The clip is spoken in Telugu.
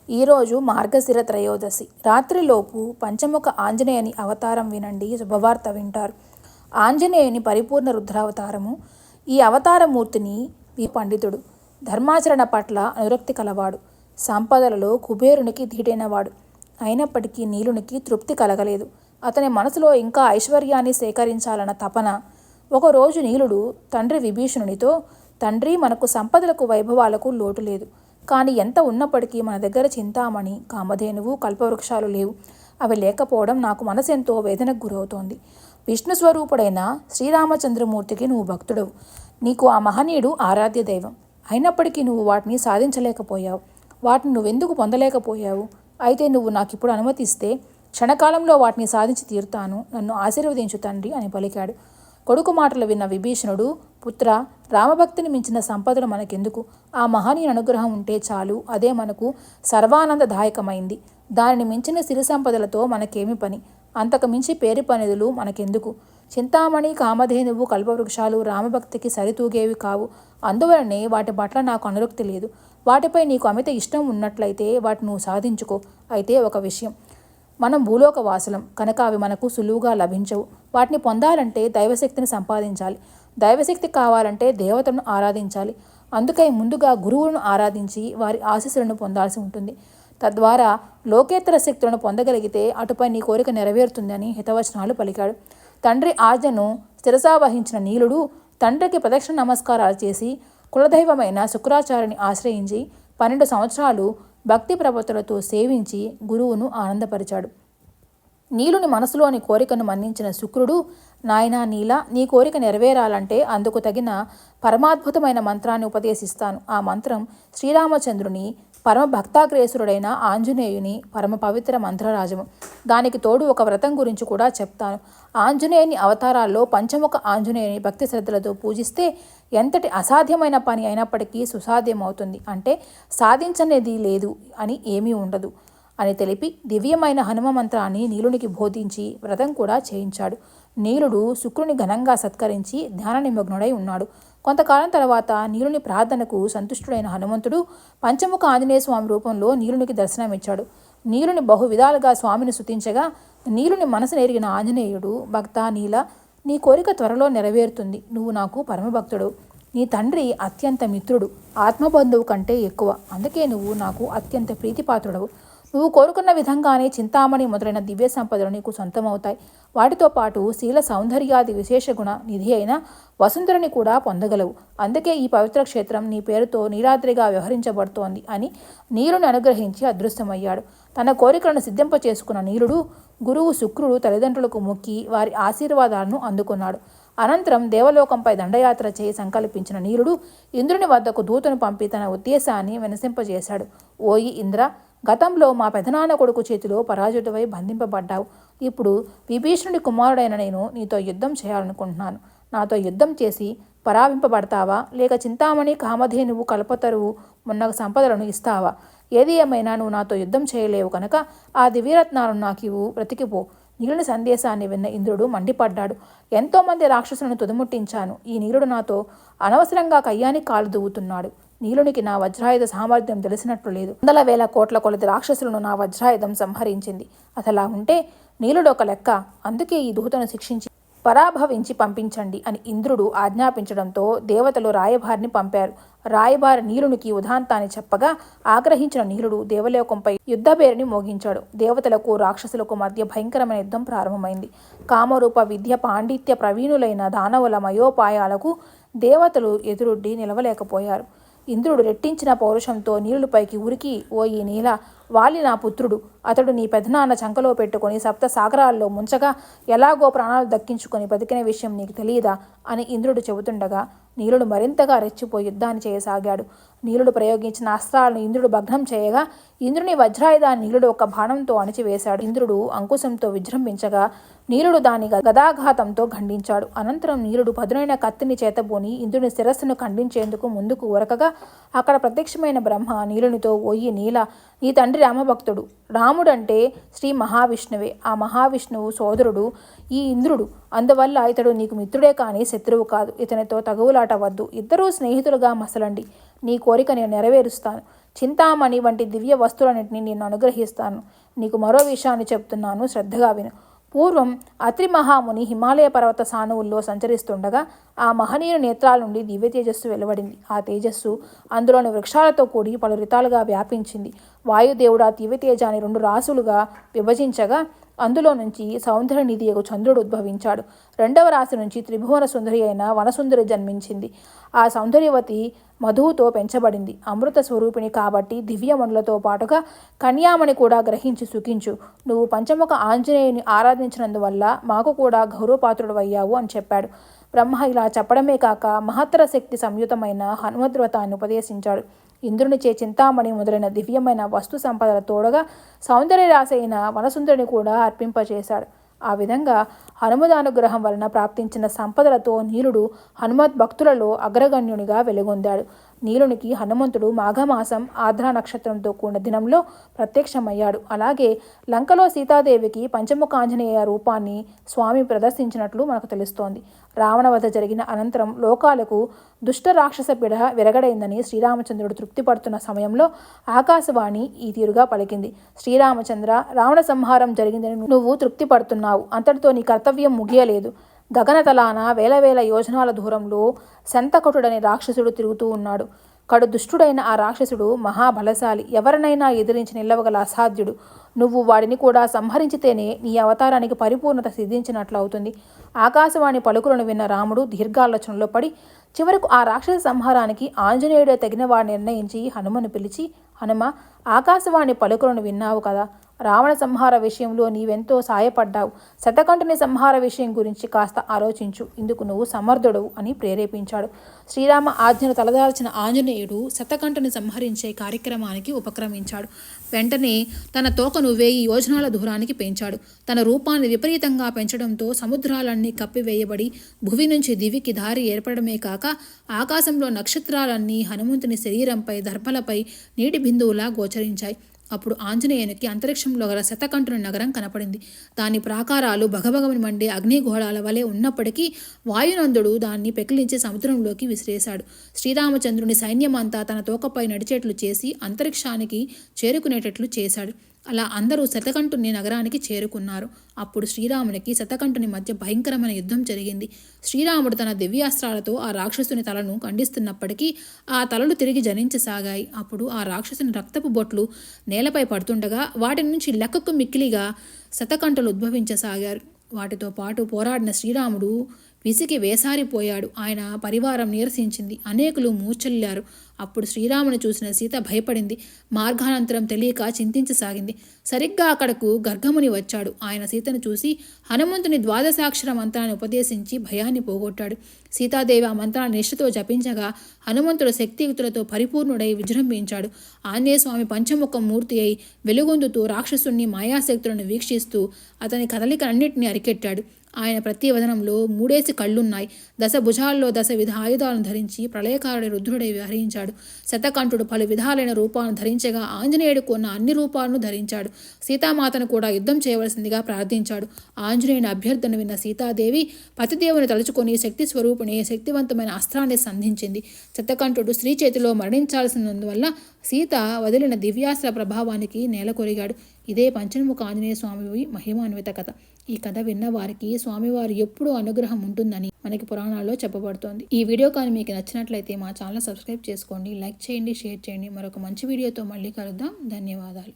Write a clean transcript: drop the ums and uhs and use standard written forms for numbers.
ఈరోజు మార్గశిర త్రయోదశి. రాత్రిలోపు పంచముఖ ఆంజనేయుని అవతారం వినండి, శుభవార్త వింటారు. ఆంజనేయుని పరిపూర్ణ రుద్రావతారము. ఈ అవతారమూర్తిని పండితుడు, ధర్మాచరణ పట్ల అనురక్తి కలవాడు, సంపదలలో కుబేరునికి ధీటైనవాడు. అయినప్పటికీ నీలునికి తృప్తి కలగలేదు. అతని మనసులో ఇంకా ఐశ్వర్యాన్ని సేకరించాలన్న తపన. ఒకరోజు నీలుడు తండ్రి విభీషణునితో, తండ్రి, మనకు సంపదలకు వైభవాలకు లోటు లేదు. కానీ ఎంత ఉన్నప్పటికీ మన దగ్గర చింతామణి, కామధేనువు, కల్పవృక్షాలు లేవు. అవి లేకపోవడం నాకు మనసెంతో వేదనకు గురవుతోంది. విష్ణు స్వరూపుడైన శ్రీరామచంద్రమూర్తికి నువ్వు భక్తుడవు. నీకు ఆ మహనీయుడు ఆరాధ్య దైవం. అయినప్పటికీ నువ్వు వాటిని సాధించలేకపోయావు. వాటిని నువ్వెందుకు పొందలేకపోయావు? అయితే నువ్వు నాకిప్పుడు అనుమతిస్తే క్షణకాలంలో వాటిని సాధించి తీరుతాను. నన్ను ఆశీర్వదించు తండ్రి అని పలికాడు. కొడుకు మాటలు విన్న విభీషణుడు, పుత్ర, రామభక్తిని మించిన సంపదలు మనకెందుకు? ఆ మహనీయుని అనుగ్రహం ఉంటే చాలు. అదే మనకు సర్వానందదాయకమైంది. దానిని మించిన సిరి సంపదలతో మనకేమి పని? అంతకు మించి పేరు పనిదులు మనకెందుకు? చింతామణి, కామధేనువు, కల్పవృక్షాలు రామభక్తికి సరితూగేవి కావు. అందువలనే వాటి పట్ల నాకు అనురక్తి లేదు. వాటిపై నీకు అమిత ఇష్టం ఉన్నట్లయితే వాటిని నువ్వు సాధించుకో. అయితే ఒక విషయం, మనం భూలోక వాసులం కనుక అవి మనకు సులువుగా లభించవు. వాటిని పొందాలంటే దైవశక్తిని సంపాదించాలి. దైవశక్తి కావాలంటే దేవతలను ఆరాధించాలి. అందుకై ముందుగా గురువులను ఆరాధించి వారి ఆశీస్సులను పొందాల్సి ఉంటుంది. తద్వారా లోకేత్తర శక్తులను పొందగలిగితే అటుపై నీ కోరిక నెరవేరుతుందని హితవచనాలు పలికాడు. తండ్రి ఆజ్ఞను శిరసావహించిన నీలుడు తండ్రికి ప్రదక్షిణ నమస్కారాలు చేసి కులదైవమైన శుక్రాచార్యుని ఆశ్రయించి 12 సంవత్సరాలు భక్తి ప్రపత్తులతో సేవించి గురువును ఆనందపరిచాడు. నీలుని మనసులోని కోరికను మన్నించిన శుక్రుడు, నాయనా నీల, నీ కోరిక నెరవేరాలంటే అందుకు తగిన పరమాద్భుతమైన మంత్రాన్ని ఉపదేశిస్తాను. ఆ మంత్రం శ్రీరామచంద్రుని పరమ భక్తాగ్రేసురుడైన ఆంజనేయుని పరమ పవిత్ర మంత్రరాజము. దానికి తోడు ఒక వ్రతం గురించి కూడా చెప్తాను. ఆంజనేయుని అవతారాల్లో పంచముఖ ఆంజనేయుని భక్తి శ్రద్ధలతో పూజిస్తే ఎంతటి అసాధ్యమైన పని అయినప్పటికీ సుసాధ్యమవుతుంది. అంటే సాధించనేది లేదు అని ఏమీ ఉండదు అని తెలిపి దివ్యమైన హనుమ మంత్రాన్ని నీలునికి బోధించి వ్రతం కూడా చేయించాడు. నీలుడు శుక్రుని ఘనంగా సత్కరించి ధ్యాన నిమగ్నుడై ఉన్నాడు. కొంతకాలం తర్వాత నీలుని ప్రార్థనకు సంతుష్టుడైన హనుమంతుడు పంచముఖ ఆంజనేయ స్వామి రూపంలో నీలునికి దర్శనమిచ్చాడు. నీలుని బహు విధాలుగా స్వామిని స్తుతించగా నీలుని మనసు నెరిగిన ఆంజనేయుడు, భక్త నీల, నీ కోరిక త్వరలో నెరవేరుతుంది. నువ్వు నాకు పరమభక్తుడు. నీ తండ్రి అత్యంత మిత్రుడు, ఆత్మబంధువు కంటే ఎక్కువ. అందుకే నువ్వు నాకు అత్యంత ప్రీతిపాత్రుడవు. నువ్వు కోరుకున్న విధంగానే చింతామణి మొదలైన దివ్య సంపదలు నీకు సొంతమవుతాయి. వాటితో పాటు శీల సౌందర్యాది విశేష గుణ నిధి అయిన వసుంధరని కూడా పొందగలవు. అందుకే ఈ పవిత్ర క్షేత్రం నీ పేరుతో నీలాద్రిగా వ్యవహరించబడుతోంది అని నీలుని అనుగ్రహించి అదృశ్యమయ్యాడు. తన కోరికలను సిద్ధింపచేసుకున్న నీలుడు గురువు శుక్రుడు తల్లిదండ్రులకు మొక్కి వారి ఆశీర్వాదాలను అందుకున్నాడు. అనంతరం దేవలోకంపై దండయాత్ర చేయి సంకల్పించిన నీలుడు ఇంద్రుని వద్దకు దూతను పంపి తన ఉద్దేశాన్ని వినసింపజేశాడు. ఓయి ఇంద్ర, గతంలో మా పెదనాన్న కొడుకు చేతిలో పరాజితువై బంధింపబడ్డావు. ఇప్పుడు విభీషణుడి కుమారుడైన నేను నీతో యుద్ధం చేయాలనుకుంటున్నాను. నాతో యుద్ధం చేసి పరావింపబడతావా, లేక చింతామణి, కామధేనువు, కల్పతరువు మొన్న సంపదలను ఇస్తావా? ఏది ఏమైనా నువ్వు నాతో యుద్ధం చేయలేవు కనుక ఆ దివ్యరత్నాలను నాకివ్వు, బ్రతికిపో. నీలుని సందేశాన్ని విన్న ఇంద్రుడు మండిపడ్డాడు. ఎంతోమంది రాక్షసులను తుదముట్టించాను. ఈ నీలుడు నాతో అనవసరంగా కయ్యానికి కాలు దువ్వుతున్నాడు. నీలునికి నా వజ్రాయుధ సామర్థ్యం తెలిసినట్లు లేదు. 100,000 కోట్ల కొలది రాక్షసులను నా వజ్రాయుధం సంహరించింది. అసలా ఉంటే నీలుడు ఒక లెక్క. అందుకే ఈ దూతను శిక్షించి పరాభవించి పంపించండి అని ఇంద్రుడు ఆజ్ఞాపించడంతో దేవతలు రాయబారిని పంపారు. రాయబారి నీలునికి ఉదాంతాన్ని చెప్పగా ఆగ్రహించిన నీలుడు దేవలోకంపై యుద్ధబేరిని మోగించాడు. దేవతలకు రాక్షసులకు మధ్య భయంకరమైన యుద్ధం ప్రారంభమైంది. కామరూప విద్య పాండిత్య ప్రవీణులైన దానవుల మయోపాయాలకు దేవతలు ఎదురొడ్డి నిలవలేకపోయారు. ఇంద్రుడు రెట్టించిన పౌరుషంతో నీలుపైకి ఉరికి, ఓ ఈ నీల, వాలి నా పుత్రుడు. అతడు నీ పెదనాన్న చంకలో పెట్టుకొని 7 సాగరాల్లో ముంచగా ఎలాగో ప్రాణాలు దక్కించుకొని బతికిన విషయం నీకు తెలియదా అని ఇంద్రుడు చెబుతుండగా నీలుడు మరింతగా రెచ్చిపోయి యుద్ధాన్ని చేయసాగాడు. నీలుడు ప్రయోగించిన అస్త్రాలను ఇంద్రుడు భగ్నం చేయగా ఇంద్రుని వజ్రాయుధాన్ని నీలుడు ఒక బాణంతో అణిచివేశాడు. ఇంద్రుడు అంకుశంతో విజృంభించగా నీలుడు దాని గదాఘాతంతో ఖండించాడు. అనంతరం నీలుడు పదునైన కత్తిని చేతబూని ఇంద్రుని శిరస్సును ఖండించేందుకు ముందుకు ఉరకగా అక్కడ ప్రత్యక్షమైన బ్రహ్మ నీలునితో, ఓయి నీల, నీ తండ్రి రామభక్తుడు. రాముడంటే శ్రీ మహావిష్ణువే. ఆ మహావిష్ణువు సోదరుడు ఈ ఇంద్రుడు. అందువల్ల ఇతడు నీకు మిత్రుడే కానీ శత్రువు కాదు. ఇతనితో తగువులాట పట్టవద్దు. ఇద్దరూ స్నేహితులుగా మసలండి. నీ కోరిక నేను నెరవేరుస్తాను. చింతామణి వంటి దివ్య వస్తువులన్నింటినీ నేను అనుగ్రహిస్తాను. నీకు మరో విషయాన్ని చెప్తున్నాను, శ్రద్ధగా విను. పూర్వం అత్రి మహాముని హిమాలయ పర్వత సానువుల్లో సంచరిస్తుండగా ఆ మహనీయుని నేత్రాల నుండి దివ్య తేజస్సు వెలువడింది. ఆ తేజస్సు అందులోని వృక్షాలతో కూడి పలు రితాలుగా వ్యాపించింది. వాయుదేవుడు ఆ దివ్య తేజాన్ని 2 రాసులుగా విభజించగా అందులో నుంచి సౌందర్యనిధియగు చంద్రుడు ఉద్భవించాడు. 2వ రాశి నుంచి త్రిభువన సుందరి అయిన వనసుందరి జన్మించింది. ఆ సౌందర్యవతి మధువుతో పెంచబడింది. అమృత స్వరూపిణి కాబట్టి దివ్యమణులతో పాటుగా కన్యామణి కూడా గ్రహించి సుఖించు. నువ్వు పంచముఖ ఆంజనేయుని ఆరాధించినందువల్ల మాకు కూడా గౌరవపాత్రుడు అయ్యావు అని చెప్పాడు. బ్రహ్మ ఇలా చెప్పడమే కాక మహత్తర శక్తి సంయుతమైన హనుమద్వ్రతాన్ని ఉపదేశించాడు. ఇంద్రునిచే చింతామణి మొదలైన దివ్యమైన వస్తు సంపదల తోడగా సౌందర్య రాశి అయిన వనసుందరిని కూడా అర్పింపచేశాడు. ఆ విధంగా హనుమదానుగ్రహం వలన ప్రాప్తించిన సంపదలతో నీలుడు హనుమత్ భక్తులలో అగ్రగణ్యునిగా వెలుగొందాడు. నీలునికి హనుమంతుడు మాఘమాసం ఆర్ద్ర నక్షత్రంతో కూడిన దినంలో ప్రత్యక్షమయ్యాడు. అలాగే లంకలో సీతాదేవికి పంచముఖ ఆంజనేయ రూపాన్ని స్వామి ప్రదర్శించినట్లు మనకు తెలుస్తోంది. రావణవధ జరిగిన అనంతరం లోకాలకు దుష్ట రాక్షస పీడ విరగడైందని శ్రీరామచంద్రుడు తృప్తిపడుతున్న సమయంలో ఆకాశవాణి ఈ తీరుగా పలికింది. శ్రీరామచంద్ర, రావణ సంహారం జరిగిందని నువ్వు తృప్తిపడుతున్నావు. అంతటితో నీ కర్తవ్యం ముగియలేదు. గగనతలాన వేల యోజనాల దూరంలో శంతకటుడనే రాక్షసుడు తిరుగుతూ ఉన్నాడు. కడు దుష్టుడైన ఆ రాక్షసుడు మహాబలశాలి, ఎవరినైనా ఎదిరించి నిలవగల అసాధ్యుడు. నువ్వు వాడిని కూడా సంహరించితేనే నీ అవతారానికి పరిపూర్ణత సిద్ధించినట్లు అవుతుంది. ఆకాశవాణి పలుకులను విన్న రాముడు దీర్ఘాలోచనలో పడి చివరకు ఆ రాక్షస సంహారానికి ఆంజనేయుడే తగిన వాడిని నిర్ణయించి హనుమను పిలిచి, హనుమ, ఆకాశవాణి పలుకులను విన్నావు కదా, రావణ సంహార విషయంలో నీవెంతో సాయపడ్డావు. శతకంఠుని సంహార విషయం గురించి కాస్త ఆలోచించు. ఇందుకు నువ్వు సమర్థుడవు అని ప్రేరేపించాడు. శ్రీరామ ఆజ్ఞను తలదాల్చిన ఆంజనేయుడు శతకంఠుని సంహరించే కార్యక్రమానికి ఉపక్రమించాడు. వెంటనే తన తోకను 1000 యోజనాల దూరానికి పెంచాడు. తన రూపాన్ని విపరీతంగా పెంచడంతో సముద్రాలన్నీ కప్పివేయబడి భువి నుంచి దివికి దారి ఏర్పడమే కాక ఆకాశంలో నక్షత్రాలన్నీ హనుమంతుని శరీరంపై, దర్భలపై నీటి బిందువులా గోచరించాయి. అప్పుడు ఆంజనేయునికి అంతరిక్షంలో గల శతకంఠుని నగరం కనపడింది. దాని ప్రాకారాలు భగభగమని మండే అగ్నిగోళాల వలె ఉన్నప్పటికీ వాయునందుడు దాన్ని పెకిలించి సముద్రంలోకి విసిరేశాడు. శ్రీరామచంద్రుని సైన్యమంతా తన తోకపై నడిచేట్లు చేసి అంతరిక్షానికి చేరుకునేటట్లు చేశాడు. అలా అందరూ శతకంఠుని నగరానికి చేరుకున్నారు. అప్పుడు శ్రీరామునికి శతకంఠుని మధ్య భయంకరమైన యుద్ధం జరిగింది. శ్రీరాముడు తన దివ్యాస్త్రాలతో ఆ రాక్షసుని తలను ఖండిస్తున్నప్పటికీ ఆ తలలు తిరిగి జనించసాగాయి. అప్పుడు ఆ రాక్షసుని రక్తపు బొట్లు నేలపై పడుతుండగా వాటి నుంచి లెక్కకు మిక్కిలిగా శతకంఠులు ఉద్భవించసాగారు. వాటితో పాటు పోరాడిన శ్రీరాముడు విసిగి వేసారిపోయాడు. ఆయన పరివారం నీరసించింది. అనేకులు మూర్ఛల్లారు. అప్పుడు శ్రీరాముని చూసిన సీత భయపడింది. మార్గానంతరం తెలియక చింతించసాగింది. సరిగ్గా అక్కడకు గర్గముని వచ్చాడు. ఆయన సీతను చూసి హనుమంతుని 12 మంత్రాన్ని ఉపదేశించి భయాన్ని పోగొట్టాడు. సీతాదేవి ఆ మంత్రాన్ని నిష్ఠతో జపించగా హనుమంతుడు శక్తియుక్తులతో పరిపూర్ణుడై విజృంభించాడు. ఆంజనేయస్వామి పంచముఖ మూర్తి అయి వెలుగొందుతూ రాక్షసుని మాయాశక్తులను వీక్షిస్తూ అతని కదలికలన్నింటినీ అరికెట్టాడు. ఆయన ప్రతి వదనంలో 3 కళ్ళున్నాయి. 10 భుజాల్లో 10 విధ ఆయుధాలను ధరించి ప్రళయకారుడి రుద్రుడై వ్యవహరించాడు. శతకంఠుడు పలు విధాలైన రూపాలను ధరించగా ఆంజనేయుడు కొన్న అన్ని రూపాలను ధరించాడు. సీతామాతను కూడా యుద్ధం చేయవలసిందిగా ప్రార్థించాడు. ఆంజనేయుని అభ్యర్థన విన్న సీతాదేవి పతిదేవుని తలుచుకొని శక్తి స్వరూపిణి శక్తివంతమైన అస్త్రాన్ని సంధించింది. శతకంఠుడు స్త్రీ చేతిలో మరణించాల్సినందువల్ల సీత వదిలిన దివ్యాస్త్ర ప్రభావానికి నేలకొరిగాడు. ఇదే పంచముఖ ఆంజనేయ స్వామి మహిమాన్విత కథ. ఈ కథ విన్న వారికి స్వామివారి ఎప్పుడూ అనుగ్రహం ఉంటుందని మనకి పురాణాల్లో చెప్పబడుతోంది. ఈ వీడియో కానీ మీకు నచ్చినట్లయితే మా ఛానల్ సబ్స్క్రైబ్ చేసుకోండి, లైక్ చేయండి, షేర్ చేయండి. మరొక మంచి వీడియోతో మళ్ళీ కలుద్దాం. ధన్యవాదాలు.